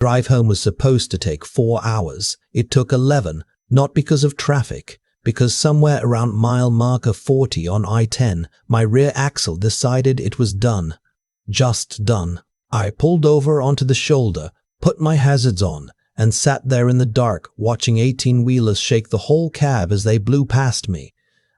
Drive home was supposed to take 4 hours. It took 11, not because of traffic, because somewhere around mile marker 40 on I-10, my rear axle decided it was done. Just done. I pulled over onto the shoulder, put my hazards on, and sat there in the dark watching 18-wheelers shake the whole cab as they blew past me.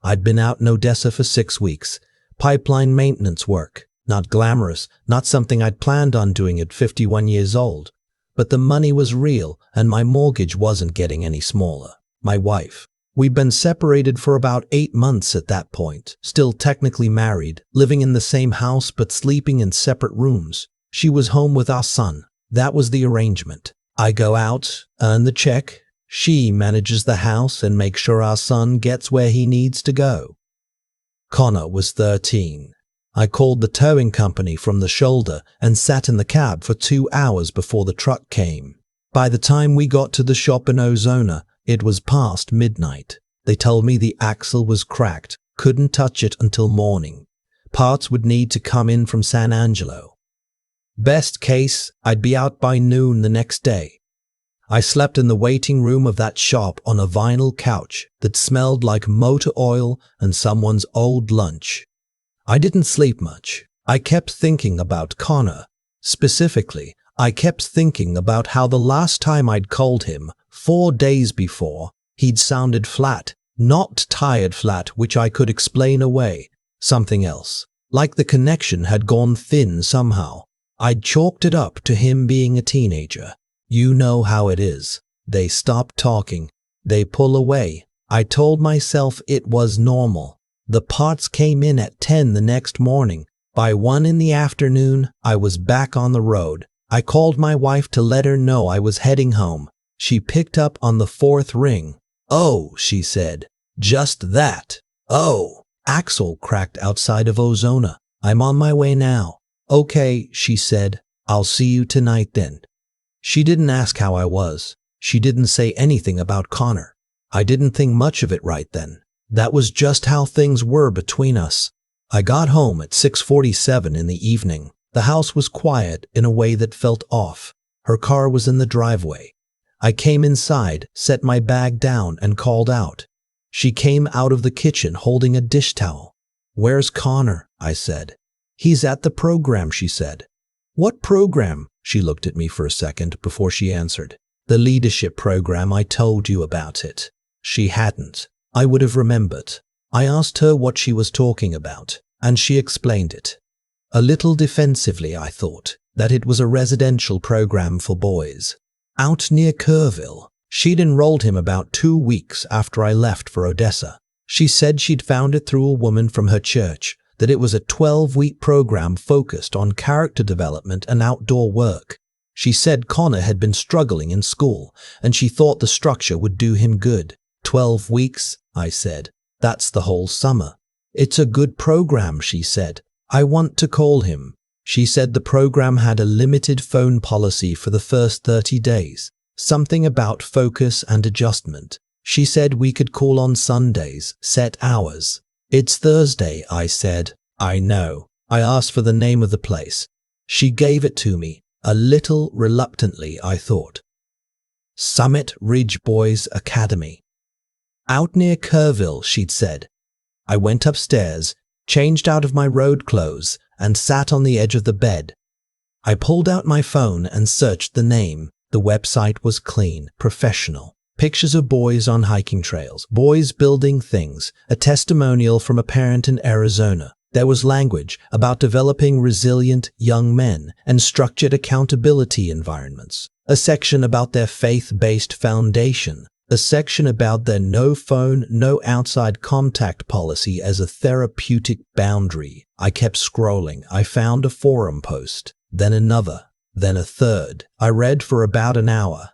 I'd been out in Odessa for 6 weeks. Pipeline maintenance work. Not glamorous, not something I'd planned on doing at 51 years old. But the money was real, and my mortgage wasn't getting any smaller. My wife. We'd been separated for about 8 months at that point, still technically married, living in the same house but sleeping in separate rooms. She was home with our son. That was the arrangement. I go out, earn the check. She manages the house and makes sure our son gets where he needs to go. Connor was 13. I called the towing company from the shoulder and sat in the cab for 2 hours before the truck came. By the time we got to the shop in Ozona, it was past midnight. They told me the axle was cracked, couldn't touch it until morning. Parts would need to come in from San Angelo. Best case, I'd be out by noon the next day. I slept in the waiting room of that shop on a vinyl couch that smelled like motor oil and someone's old lunch. I didn't sleep much. I kept thinking about Connor. Specifically, I kept thinking about how the last time I'd called him, 4 days before, he'd sounded flat, not tired flat, which I could explain away. Something else. Like the connection had gone thin somehow. I'd chalked it up to him being a teenager. You know how it is. They stop talking. They pull away. I told myself it was normal. The parts came in at 10 the next morning. By 1 in the afternoon, I was back on the road. I called my wife to let her know I was heading home. She picked up on the 4th ring. "Oh," she said. "Just that." "Oh." "Axle cracked outside of Ozona. I'm on my way now." "Okay," she said. "I'll see you tonight then." She didn't ask how I was. She didn't say anything about Connor. I didn't think much of it right then. That was just how things were between us. I got home at 6:47 in the evening. The house was quiet in a way that felt off. Her car was in the driveway. I came inside, set my bag down, and called out. She came out of the kitchen holding a dish towel. "Where's Connor?" I said. "He's at the program," she said. "What program?" She looked at me for a second before she answered. "The leadership program, I told you about it." She hadn't. I would have remembered. I asked her what she was talking about, and she explained it. A little defensively, I thought, that it was a residential program for boys. Out near Kerrville. She'd enrolled him about 2 weeks after I left for Odessa. She said she'd found it through a woman from her church, that it was a 12-week program focused on character development and outdoor work. She said Connor had been struggling in school, and she thought the structure would do him good. 12 weeks, I said. That's the whole summer. It's a good program, she said. I want to call him. She said the program had a limited phone policy for the first 30 days. Something about focus and adjustment. She said we could call on Sundays, set hours. It's Thursday, I said. I know. I asked for the name of the place. She gave it to me, a little reluctantly, I thought. Summit Ridge Boys Academy. Out near Kerrville, she'd said. I went upstairs, changed out of my road clothes, and sat on the edge of the bed. I pulled out my phone and searched the name. The website was clean, professional. Pictures of boys on hiking trails, boys building things, a testimonial from a parent in Arizona. There was language about developing resilient young men and structured accountability environments. A section about their faith-based foundation. A section about their no phone, no outside contact policy as a therapeutic boundary. I kept scrolling. I found a forum post, then another, then a third. I read for about an hour.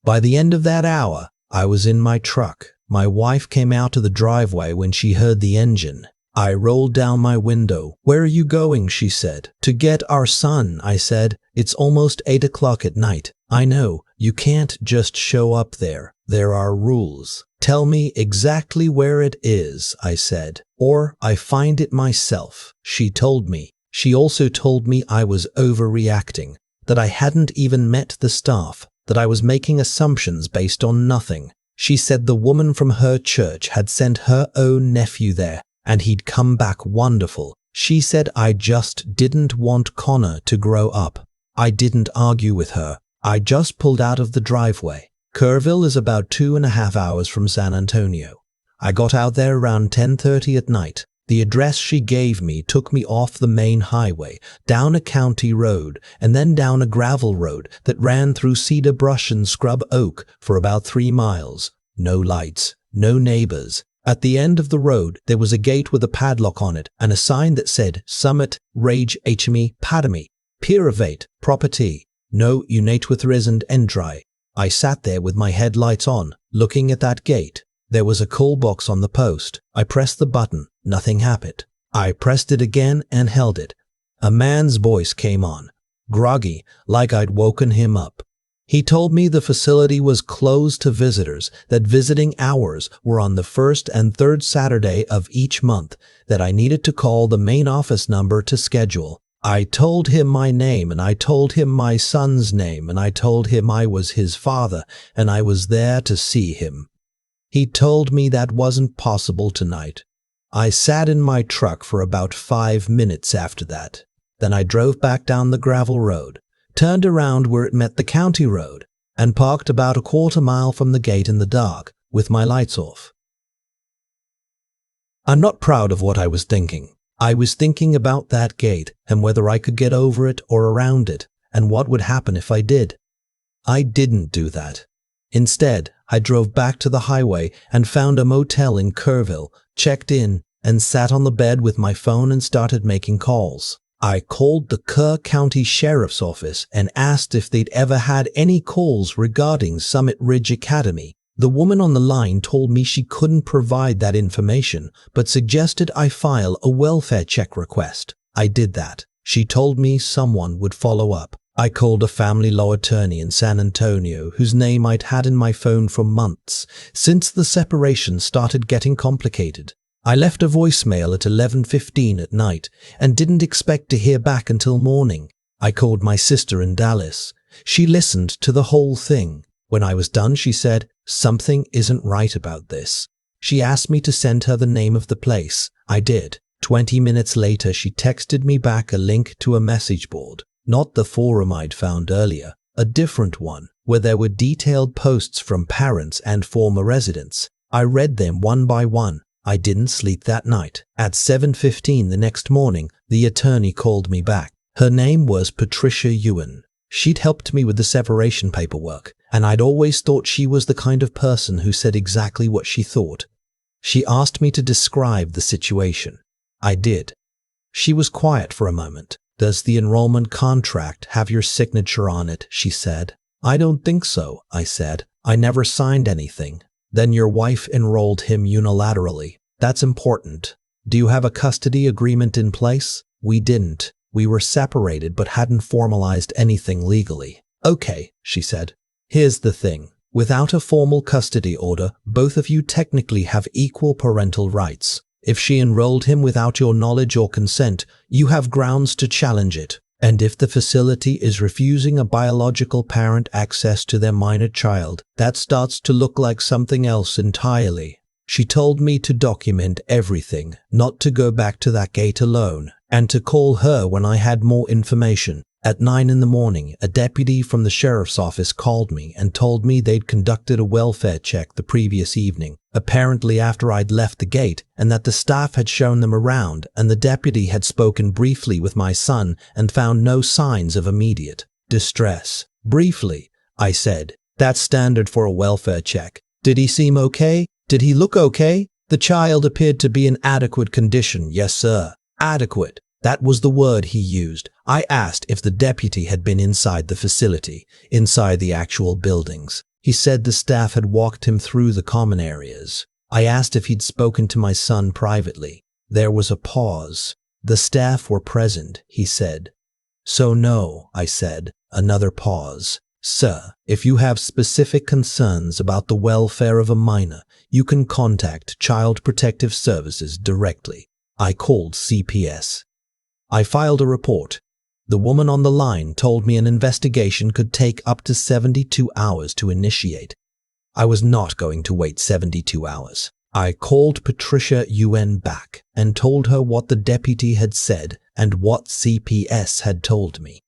By the end of that hour, I was in my truck. My wife came out of the driveway when she heard the engine. I rolled down my window. Where are you going? She said. To get our son, I said. It's almost 8 o'clock at night. I know. You can't just show up there. There are rules. Tell me exactly where it is, I said, or I find it myself. She told me. She also told me I was overreacting. that I hadn't even met the staff, that I was making assumptions based on nothing. She said the woman from her church had sent her own nephew there, and he'd come back wonderful. She said I just didn't want Connor to grow up. I didn't argue with her. I just pulled out of the driveway. Kerrville is about 2.5 hours from San Antonio. I got out there around 10:30 at night. The address she gave me took me off the main highway, down a county road, and then down a gravel road that ran through cedar brush and scrub oak for about 3 miles. No lights, no neighbors. At the end of the road, there was a gate with a padlock on it and a sign that said Summit, Rage HME, Padami, Piravate, Property, No Unauthorized Entry. I sat there with my headlights on, looking at that gate. There was a call box on the post. I pressed the button. Nothing happened. I pressed it again and held it. A man's voice came on, groggy, like I'd woken him up. He told me the facility was closed to visitors, that visiting hours were on the first and third Saturday of each month, that I needed to call the main office number to schedule. I told him my name, and I told him my son's name, and I told him I was his father, and I was there to see him. He told me that wasn't possible tonight. I sat in my truck for about 5 minutes after that. Then I drove back down the gravel road, turned around where it met the county road, and parked about a 1/4 mile from the gate in the dark, with my lights off. I'm not proud of what I was thinking. I was thinking about that gate and whether I could get over it or around it, and what would happen if I did. I didn't do that. Instead, I drove back to the highway and found a motel in Kerrville, checked in, and sat on the bed with my phone and started making calls. I called the Kerr County Sheriff's Office and asked if they'd ever had any calls regarding Summit Ridge Academy. The woman on the line told me she couldn't provide that information, but suggested I file a welfare check request. I did that. She told me someone would follow up. I called a family law attorney in San Antonio whose name I'd had in my phone for months, since the separation started getting complicated. I left a voicemail at 11:15 at night and didn't expect to hear back until morning. I called my sister in Dallas. She listened to the whole thing. When I was done, she said, "Something isn't right about this." She asked me to send her the name of the place. I did. 20 minutes later, she texted me back a link to a message board. Not the forum I'd found earlier, a different one, where there were detailed posts from parents and former residents. I read them one by one. I didn't sleep that night. At 7:15 the next morning, the attorney called me back. Her name was Patricia Ewan. She'd helped me with the separation paperwork, and I'd always thought she was the kind of person who said exactly what she thought. She asked me to describe the situation. I did. She was quiet for a moment. "Does the enrollment contract have your signature on it?" she said. "I don't think so," I said. "I never signed anything." "Then your wife enrolled him unilaterally. That's important. Do you have a custody agreement in place?" "We didn't. We were separated but hadn't formalized anything legally." "Okay," she said. "Here's the thing. Without a formal custody order, both of you technically have equal parental rights. If she enrolled him without your knowledge or consent, you have grounds to challenge it. And if the facility is refusing a biological parent access to their minor child, that starts to look like something else entirely." She told me to document everything, not to go back to that gate alone, and to call her when I had more information. At 9 in the morning, a deputy from the sheriff's office called me and told me they'd conducted a welfare check the previous evening, apparently after I'd left the gate, and that the staff had shown them around, and the deputy had spoken briefly with my son and found no signs of immediate distress. "Briefly," I said. "That's standard for a welfare check. Did he seem okay? Did he look okay?" "The child appeared to be in adequate condition." "Yes, sir. Adequate. That was the word he used." I asked if the deputy had been inside the facility, inside the actual buildings. He said the staff had walked him through the common areas. I asked if he'd spoken to my son privately. There was a pause. "The staff were present," he said. "So no," I said. Another pause. "Sir, if you have specific concerns about the welfare of a minor, you can contact Child Protective Services directly." I called CPS. I filed a report. The woman on the line told me an investigation could take up to 72 hours to initiate. I was not going to wait 72 hours. I called Patricia Yuen back and told her what the deputy had said and what CPS had told me.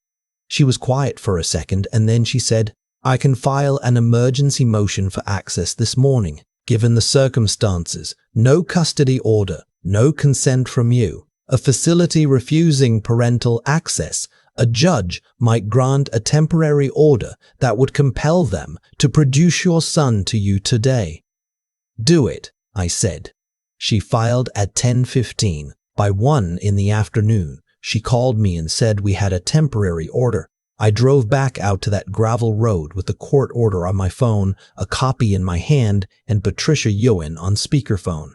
She was quiet for a second and then she said, "I can file an emergency motion for access this morning. Given the circumstances, no custody order, no consent from you, a facility refusing parental access, a judge might grant a temporary order that would compel them to produce your son to you today." "Do it," I said. She filed at 10:15. By 1 in the afternoon, she called me and said we had a temporary order. I drove back out to that gravel road with the court order on my phone, a copy in my hand, and Patricia Yuen on speakerphone.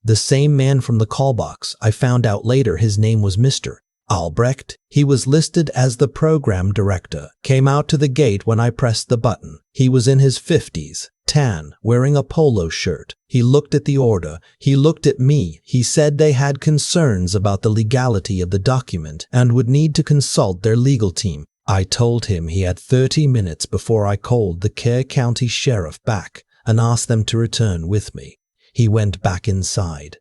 The same man from the call box, I found out later his name was Mr. Albrecht. He was listed as the program director, came out to the gate when I pressed the button. He was in his 50s, tan, wearing a polo shirt. He looked at the order. He looked at me. He said they had concerns about the legality of the document and would need to consult their legal team. I told him he had 30 minutes before I called the Kerr County Sheriff back and asked them to return with me. He went back inside.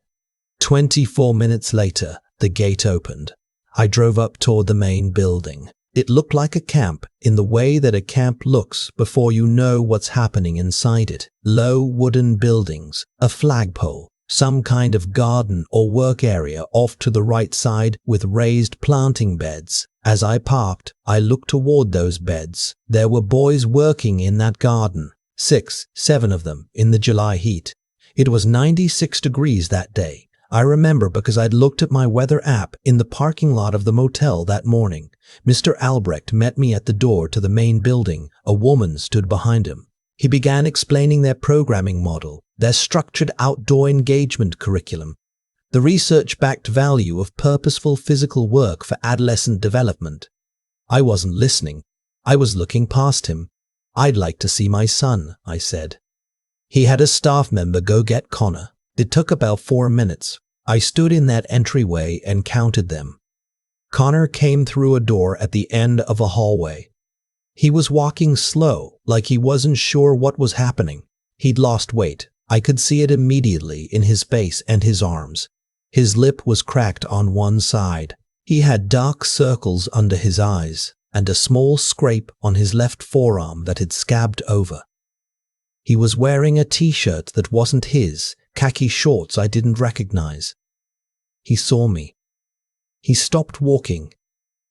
24 minutes later, the gate opened. I drove up toward the main building. It looked like a camp in the way that a camp looks before you know what's happening inside it. Low wooden buildings, a flagpole, some kind of garden or work area off to the right side with raised planting beds. As I parked, I looked toward those beds. There were boys working in that garden, 6, 7 of them in the July heat. It was 96 degrees that day. I remember because I'd looked at my weather app in the parking lot of the motel that morning. Mr. Albrecht met me at the door to the main building. A woman stood behind him. He began explaining their programming model, their structured outdoor engagement curriculum, the research-backed value of purposeful physical work for adolescent development. I wasn't listening. I was looking past him. "I'd like to see my son," I said. He had a staff member go get Connor. It took about 4 minutes. I stood in that entryway and counted them. Connor came through a door at the end of a hallway. He was walking slow, like he wasn't sure what was happening. He'd lost weight. I could see it immediately in his face and his arms. His lip was cracked on one side. He had dark circles under his eyes and a small scrape on his left forearm that had scabbed over. He was wearing a t-shirt that wasn't his, khaki shorts I didn't recognize. He saw me. He stopped walking,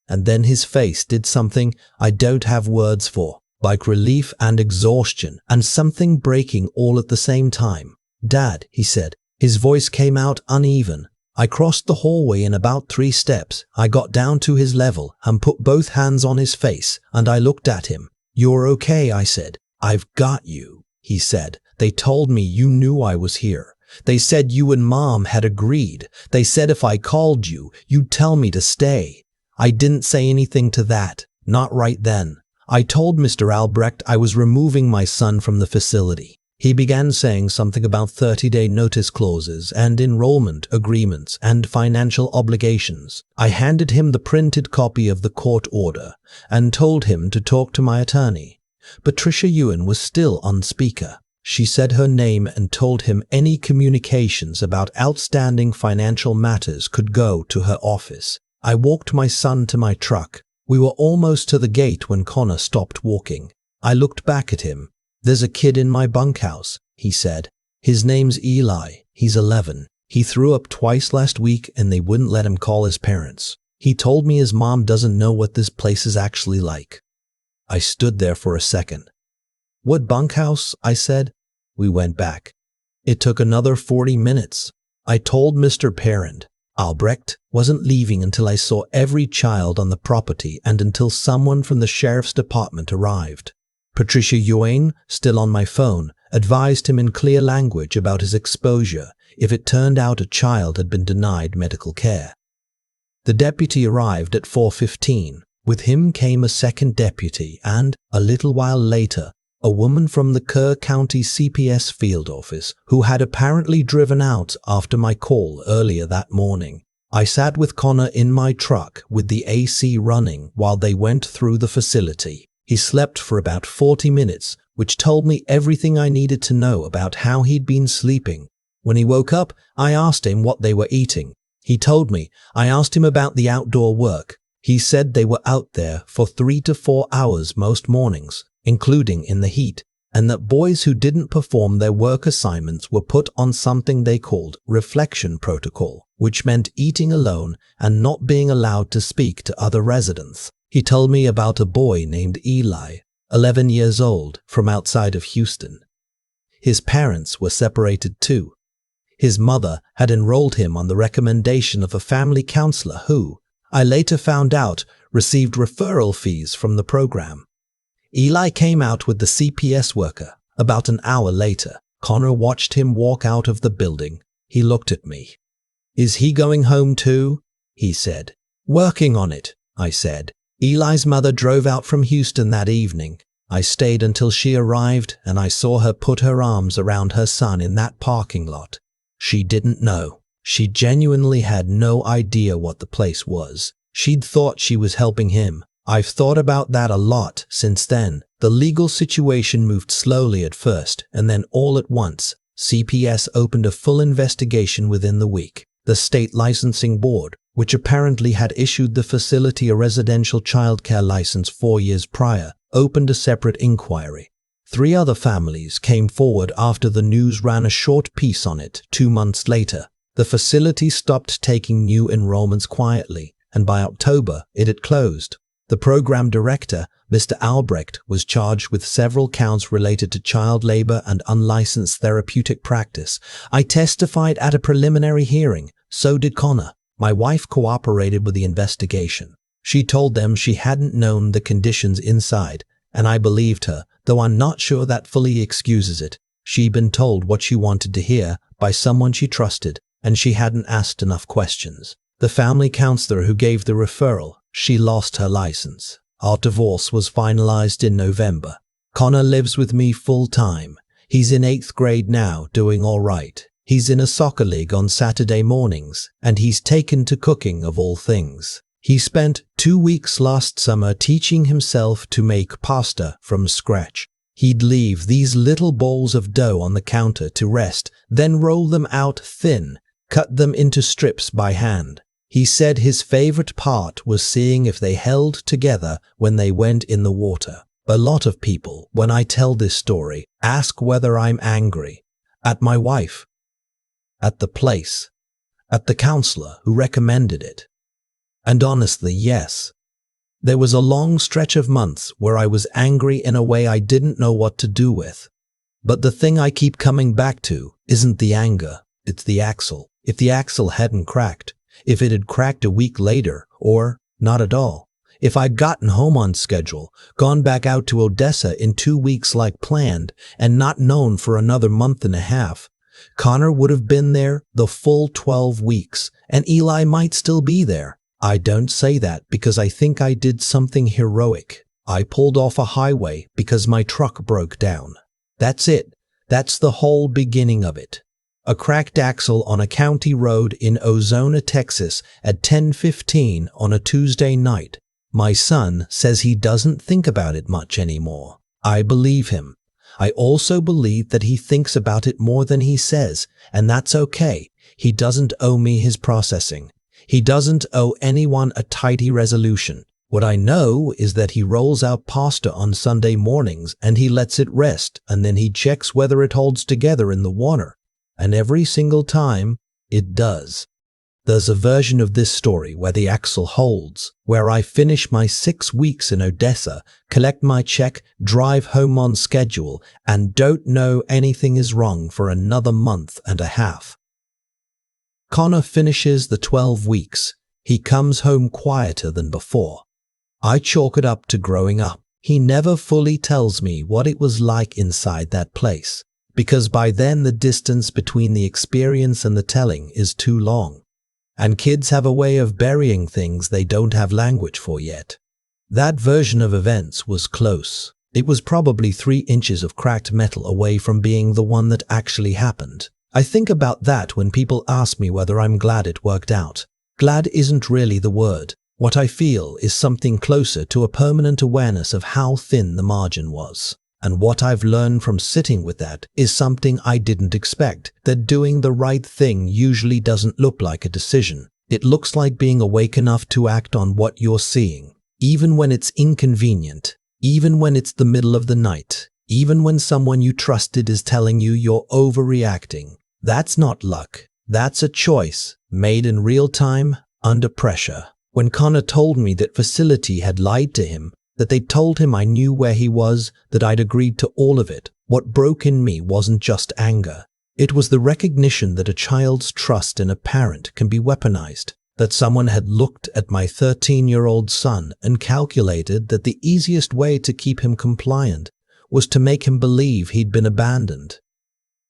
and then his face did something I don't have words for, like relief and exhaustion and something breaking all at the same time. "Dad," he said. His voice came out uneven. I crossed the hallway in about 3 steps. I got down to his level and put both hands on his face, and I looked at him. "You're okay," I said. "I've got you," he said. "They told me you knew I was here. They said you and Mom had agreed. They said if I called you, you'd tell me to stay." I didn't say anything to that, not right then. I told Mr. Albrecht I was removing my son from the facility. He began saying something about 30-day notice clauses and enrollment agreements and financial obligations. I handed him the printed copy of the court order and told him to talk to my attorney. Patricia Yuen was still on speaker. She said her name and told him any communications about outstanding financial matters could go to her office. I walked my son to my truck. We were almost to the gate when Connor stopped walking. I looked back at him. "There's a kid in my bunkhouse," he said. "His name's Eli. He's 11. He threw up twice last week and they wouldn't let him call his parents. He told me his mom doesn't know what this place is actually like." I stood there for a second. "What bunkhouse?" I said. We went back. It took another 40 minutes. I told Mr. Parent. Albrecht wasn't leaving until I saw every child on the property and until someone from the sheriff's department arrived. Patricia Yuen, still on my phone, advised him in clear language about his exposure if it turned out a child had been denied medical care. The deputy arrived at 4:15. With him came a second deputy and, a little while later, a woman from the Kerr County CPS field office who had apparently driven out after my call earlier that morning. I sat with Connor in my truck with the AC running while they went through the facility. He slept for about 40 minutes, which told me everything I needed to know about how he'd been sleeping. When he woke up, I asked him what they were eating. He told me. I asked him about the outdoor work. He said they were out there for 3 to 4 hours most mornings, including in the heat, and that boys who didn't perform their work assignments were put on something they called reflection protocol, which meant eating alone and not being allowed to speak to other residents. He told me about a boy named Eli, 11 years old, from outside of Houston. His parents were separated too. His mother had enrolled him on the recommendation of a family counselor who, I later found out, received referral fees from the program. Eli came out with the CPS worker. About an hour later, Connor watched him walk out of the building. He looked at me. "Is he going home too?" he said. "Working on it," I said. Eli's mother drove out from Houston that evening. I stayed until she arrived, and I saw her put her arms around her son in that parking lot. She didn't know. She genuinely had no idea what the place was. She'd thought she was helping him. I've thought about that a lot since then. The legal situation moved slowly at first, and then all at once, CPS opened a full investigation within the week. The state licensing board, which apparently had issued the facility a residential childcare license 4 years prior, opened a separate inquiry. 3 other families came forward after the news ran a short piece on it 2 months later. The facility stopped taking new enrollments quietly, and by October it had closed. The program director, Mr. Albrecht, was charged with several counts related to child labor and unlicensed therapeutic practice. I testified at a preliminary hearing. So did Connor. My wife cooperated with the investigation. She told them she hadn't known the conditions inside, and I believed her, though I'm not sure that fully excuses it. She'd been told what she wanted to hear by someone she trusted, and she hadn't asked enough questions. The family counselor who gave the referral, she lost her license. Our divorce was finalized in November. Connor lives with me full-time. He's in 8th grade now, doing all right. He's in a soccer league on Saturday mornings, and he's taken to cooking of all things. He spent 2 weeks last summer teaching himself to make pasta from scratch. He'd leave these little balls of dough on the counter to rest, then roll them out thin, cut them into strips by hand. He said his favorite part was seeing if they held together when they went in the water. A lot of people, when I tell this story, ask whether I'm angry. At my wife. At the place. At the counselor who recommended it. And honestly, yes. There was a long stretch of months where I was angry in a way I didn't know what to do with. But the thing I keep coming back to isn't the anger, it's the axle. If the axle hadn't cracked, if it had cracked a week later, or not at all, if I'd gotten home on schedule, gone back out to Odessa in 2 weeks like planned, and not known for another month and a half, Connor would have been there the full 12 weeks, and Eli might still be there. I don't say that because I think I did something heroic. I pulled off a highway because my truck broke down. That's it. That's the whole beginning of it. A cracked axle on a county road in Ozona, Texas at 10:15 on a Tuesday night. My son says he doesn't think about it much anymore. I believe him. I also believe that he thinks about it more than he says, and that's okay. He doesn't owe me his processing. He doesn't owe anyone a tidy resolution. What I know is that he rolls out pasta on Sunday mornings and he lets it rest, and then he checks whether it holds together in the water. And every single time, it does. There's a version of this story where the axle holds, where I finish my 6 weeks in Odessa, collect my check, drive home on schedule, and don't know anything is wrong for another month and a half. Connor finishes the 12 weeks. He comes home quieter than before. I chalk it up to growing up. He never fully tells me what it was like inside that place, because by then the distance between the experience and the telling is too long. And kids have a way of burying things they don't have language for yet. That version of events was close. It was probably 3 inches of cracked metal away from being the one that actually happened. I think about that when people ask me whether I'm glad it worked out. Glad isn't really the word. What I feel is something closer to a permanent awareness of how thin the margin was. And what I've learned from sitting with that is something I didn't expect, that doing the right thing usually doesn't look like a decision. It looks like being awake enough to act on what you're seeing, even when it's inconvenient, even when it's the middle of the night, even when someone you trusted is telling you you're overreacting. That's not luck. That's a choice, made in real time, under pressure. When Connor told me that facility had lied to him, that they'd told him I knew where he was, that I'd agreed to all of it, what broke in me wasn't just anger. It was the recognition that a child's trust in a parent can be weaponized, that someone had looked at my 13-year-old son and calculated that the easiest way to keep him compliant was to make him believe he'd been abandoned.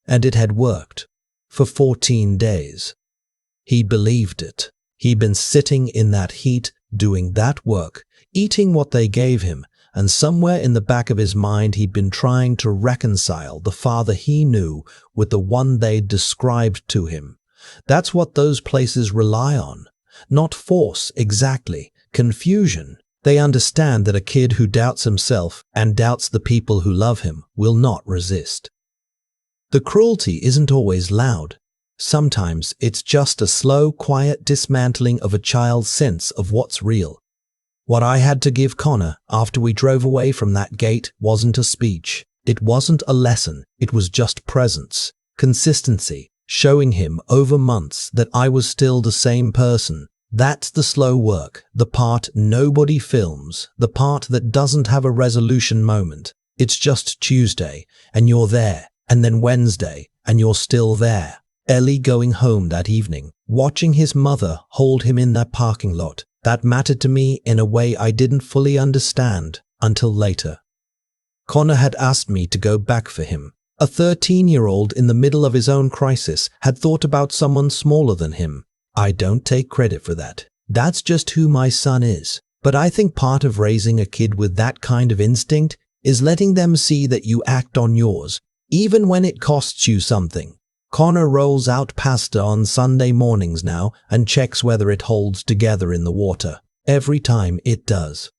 And it had worked. For 14 days. He believed it. He'd been sitting in that heat, doing that work, eating what they gave him, and somewhere in the back of his mind he'd been trying to reconcile the father he knew with the one they'd described to him. That's what those places rely on. Not force, exactly. Confusion. They understand that a kid who doubts himself and doubts the people who love him will not resist. The cruelty isn't always loud. Sometimes it's just a slow, quiet dismantling of a child's sense of what's real. What I had to give Connor after we drove away from that gate wasn't a speech. It wasn't a lesson. It was just presence, consistency, showing him over months that I was still the same person. That's the slow work, the part nobody films, the part that doesn't have a resolution moment. It's just Tuesday, and you're there, and then Wednesday, and you're still there. Ellie going home that evening, watching his mother hold him in that parking lot. That mattered to me in a way I didn't fully understand until later. Connor had asked me to go back for him. A 13-year-old in the middle of his own crisis had thought about someone smaller than him. I don't take credit for that. That's just who my son is. But I think part of raising a kid with that kind of instinct is letting them see that you act on yours, even when it costs you something. Connor rolls out pasta on Sunday mornings now and checks whether it holds together in the water. Every time it does.